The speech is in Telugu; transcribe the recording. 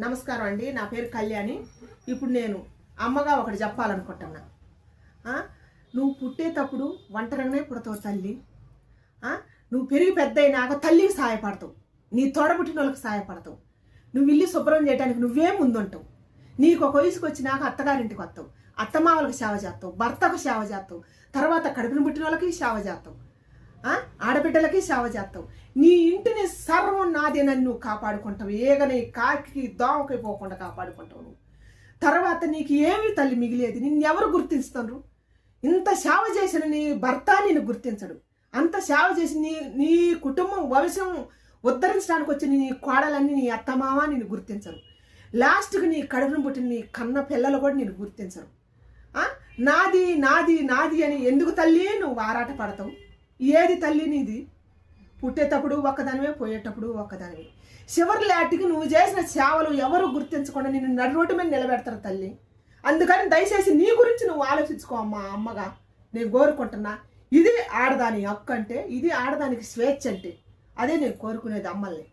నమస్కారం అండి. నా పేరు కళ్యాణి. ఇప్పుడు నేను అమ్మగా ఒకటి చెప్పాలనుకుంటున్నా. నువ్వు పుట్టేటప్పుడు ఒంటరిగానే పుడతావు తల్లి. నువ్వు పెరిగి పెద్ద అయినాక తల్లికి సహాయపడతావు, నీ తోడబుట్టిన వాళ్ళకి సహాయపడతావు, నువ్వు ఇల్లు శుభ్రం చేయడానికి నువ్వే ముందుంటావు. నీకు ఒక వయసుకు వచ్చినాక అత్తగారింటికి వస్తావు, అత్తమామలకు సేవ చేస్తావు, భర్తకు సేవ చేస్తావు, తర్వాత కడుపును పుట్టిన వాళ్ళకి సేవ చేస్తావు, ఆడబిడ్డలకి సేవ చేస్తావు. నీ ఇంటిని సర్వం నాదేనని నువ్వు కాపాడుకుంటావు. ఏగని కాకి దోమకి పోకుండా కాపాడుకుంటావు నువ్వు. తర్వాత నీకు ఏమి తల్లి మిగిలేదు. నిన్ను ఎవరు గుర్తిస్తారు? ఇంత సేవ చేసిన నీ భర్త నిన్ను గుర్తించడు. అంత సేవ చేసి నీ కుటుంబం వంశం ఉద్ధరించడానికి వచ్చిన నీ కోడలన్నీ నీ అత్తమామ నిన్ను గుర్తించరు. లాస్ట్కి నీ కడుపును పుట్టిన నీ కన్న పిల్లలు కూడా నిన్ను గుర్తించరు. నాది నాది నాది అని ఎందుకు తల్లి నువ్వు ఆరాట పడతావు? ఏది తల్లి నీది? పుట్టేటప్పుడు ఒక్కదానివే, పోయేటప్పుడు ఒక్కదానివే. చివరి లాటికి నువ్వు చేసిన సేవలు ఎవరు గుర్తించకుండా నిన్ను నడి రోడ్డు మీద నిలబెడతారు తల్లి. అందుకని దయచేసి నీ గురించి నువ్వు ఆలోచించుకో అమ్మగా నేను కోరుకుంటున్నా. ఇది ఆడదాని హక్కు అంటే, ఇది ఆడదానికి స్వేచ్ఛ అంటే, అదే నేను కోరుకునేది అమ్మల్ని.